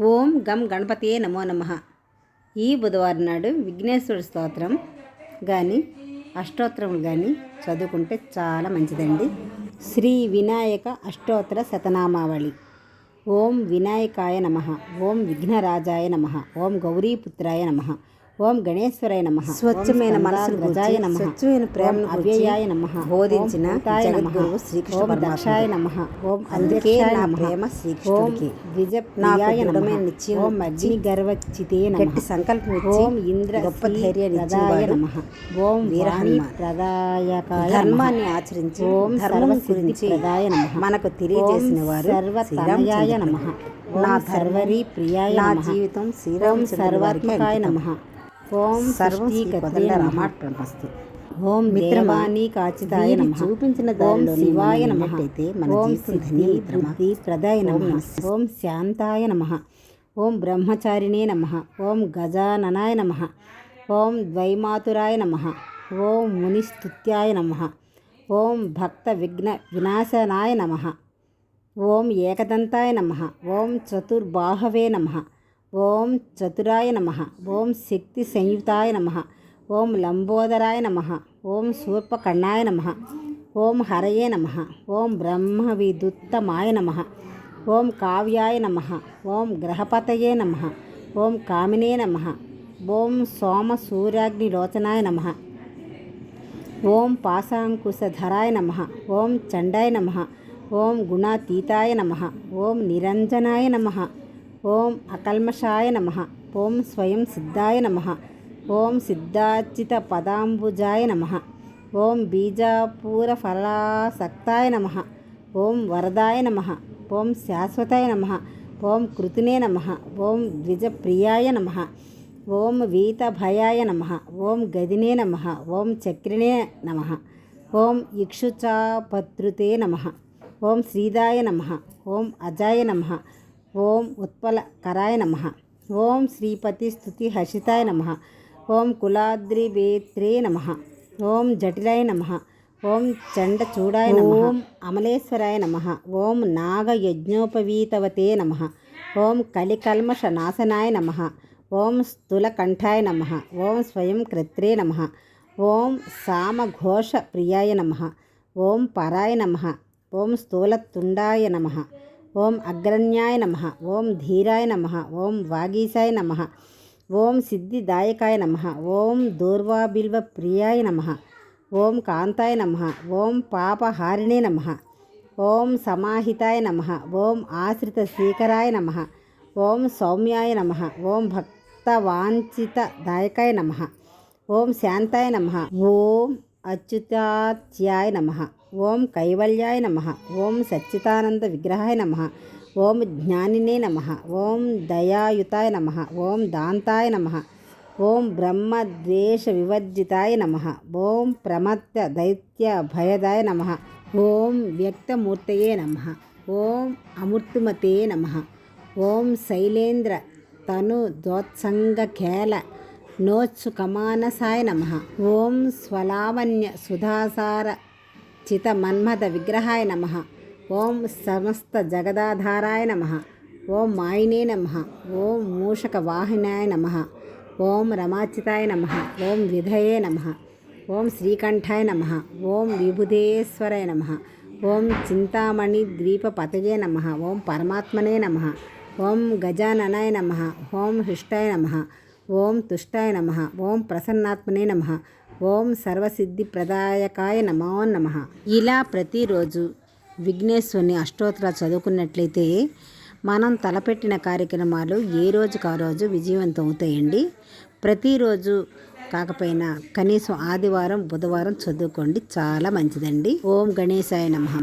ఓం గం గణపతియే నమో నమః. ఈ బుధవారం నాడు విఘ్నేశ్వరుడి స్తోత్రం కానీ అష్టోత్తరములు కానీ చదువుకుంటే చాలా మంచిదండి. శ్రీ వినాయక అష్టోత్తర శతనామావళి. ఓం వినాయకాయ నమః, ఓం విఘ్నరాజాయ నమః, ఓం గౌరీపుత్రాయ నమః, ఓం గణేశ్వరాయ నమః, స్వచ్ఛమైన మనసు గజాయ నమః, స్వచ్ఛమైన ప్రేమ అవ్యయాయ నమః, బోధించిన జగద్గురువు శ్రీకృష్ణ పరమాత్మయే నమః, ఓం అందుకే నా నమః, ప్రేమ ఓం శ్రీకృష్ణుడికి. ద్విజప్రియాయ నాకు నమః, దృఢమైన నిశ్చయం ఓం అగ్ని గర్వచితే నమః, గట్టి సంకల్పం ఇచ్చి ఓం ఇంద్ర గొప్ప ధైర్యాన్ని ప్రదాయ ఇచ్చేవాడు నమః, ఓం వీర వాణి హనుమాన్. ప్రదాయకాయ ధర్మాన్ని నమః, ఆచరించి ఓం ధర్మం సర్వసిద్ధి గురించి ప్రదాయ నమః, మనకు తెలియజేసిన ఓం వారు సర్వతనయాయ నమః, నా ఓం సర్వరీ ప్రియాయ నా నమః, జీవితం ఓం శ్రీరామచంద్రుడి వారికి సర్వాత్మకాయ అంకితం. నమః, ఓం సర్వం శ్రీ సృష్టికర్తే కోదండ నమః, రామార్పణమస్తు. ఓం మిత్రమా, దేవాని కాచితాయ వీరి నమః, చూపించిన ఓం దారిలో శివాయ మనం నమః, ఉన్నట్టయితే మన ఓం జీవితం సిద్ధి ధన్యం మిత్రమా. బుద్ధి ప్రదాయ నమః, నమః. ఓం శాంతాయ నమః, ఓం బ్రహ్మచారిణే నమః, ఓం గజాననాయ నమః, ఓం ద్వైమాతురాయ నమః, ఓం మునిస్తుత్యాయ నమః, ఓం భక్త విఘ్న వినాశనాయ నమః, ఓం ఏకదంతాయ నమః, ఓం చతుర్బాహవే నమః, ఓం చతురాయ నమః, ఓం శక్తి సంయుతాయ నమః, ఓం లంబోదరాయ నమః, ఓం శూర్పకర్ణాయ నమః, ఓం హరయే నమః, ఓం బ్రహ్మవిదుత్తమాయ నమః, ఓం కావ్యాయ నమః, ఓం గ్రహపతయే నమః, ఓం కామినే నమః, ఓం సోమసూర్యాగ్నిలోచనాయ నమః, ఓం పాశాంకుశధరాయ నమః, ఓం చండాయ నమః, ఓం గుణాతీతాయ నమః, ఓం నిరంజనాయ నమః, ఓం అకల్మషాయ నమః, ఓం స్వయం సిద్ధాయ నమః, ఓం సిద్ధార్చిత పదాంబుజాయ నమః, ఓం బీజాపూర ఫలాసక్తాయ నమః, ఓం వరదాయ నమః, ఓం శాశ్వతాయ నమః, ఓం కృతినే నమః, ఓం ద్విజప్రియాయ నమః, ఓం వీతభయాయ నమః, ఓం గదినే నమః, ఓం చక్రిణే నమః, ఓం ఇక్షుచాపత్రుతే నమః, ఓం శ్రీదాయ నమః, ఓం అజాయ నమః, ఓం ఉత్పలకరాయ నమః, ఓం శ్రీపతి స్తుతి హర్షితాయ నమః, ఓం కులాద్రివేత్రే నమః, ఓం జటిలాయ నమః, ఓం చండచూడాయ నమః, ఓం అమలేశ్వరాయ నమః, ఓం నాగయజ్ఞోపవీతవతే నమః, ఓం కలికల్మషనాశనాయ నమః, ఓం స్థూలకంఠాయ నమః, ఓం స్వయం కర్త్రే నమః, ఓం సామఘోష ప్రియాయ నమః, ఓం పరాయ నమః, ఓం స్థూలతుండాయ నమః, ఓం అగ్రణ్యాయ నమః, ఓం ధీరాయ నమః, ఓం వాగీశాయ నమః, ఓం సిద్ధిదాయకాయ నమః, ఓం దూర్వాబిల్వ ప్రియాయ నమః, ఓం కాంతాయ నమః, ఓం పాపహారిణే నమః, ఓం సమాహితాయ నమః, ఓం ఆశ్రిత శీకరాయ నమః, ఓం సౌమ్యాయ నమః, ఓం భక్తవాంఛితదాయకాయ నమః, ఓం శాంతాయ నమః, ఓం అచ్యుతాచ్యాయ నమః, ఓం కైవల్యాయ నమః, ఓం సచ్చిదానంద విగ్రహాయ నమః, ఓం జ్ఞానినే నమః, ఓం దయాయుతాయ నమః, ఓం దాంతాయ నమః, ఓం బ్రహ్మద్వేష వివర్జితాయ నమః, ఓం ప్రమత్త దైత్య భయదాయ నమః, ఓం వ్యక్తమూర్తయే నమః, ఓం అమూర్తిమతే నమః, ఓం శైలేంద్ర తను దోత్సంగఖేల నోత్సుకమానసాయ నమః, ఓం స్వలావణ్య సుధాసార చిత మన్మథ విగ్రహాయ నమః, ఓం సమస్త జగదాధారాయ నమః, ఓం మాయినే నమః, ఓం మూషకవాహినాయ నమః, ఓం రమాచితాయ నమః, ఓం విధయే నమః, ఓం శ్రీకంఠాయ నమః, ఓం విభుదేశ్వరాయ నమః, ఓం చింతామణి ద్వీపపతయే నమః, ఓం పరమాత్మనే నమః, ఓం గజాననాయ నమః, ఓం హృష్టాయ నమః, ఓం తుష్టాయ నమః, ఓం ప్రసన్నాత్మనే నమః, ఓం సర్వసిద్ధి ప్రదాయకాయ నమో నమః. ఇలా ప్రతిరోజు విఘ్నేశ్వరుని అష్టోత్తరాలు చదువుకున్నట్లయితే మనం తలపెట్టిన కార్యక్రమాలు ఏ రోజుకు ఆ రోజు విజయవంతం అవుతాయండి. ప్రతిరోజు కాకపోయినా కనీసం ఆదివారం బుధవారం చదువుకోండి, చాలా మంచిదండి. ఓం గణేశాయ నమః.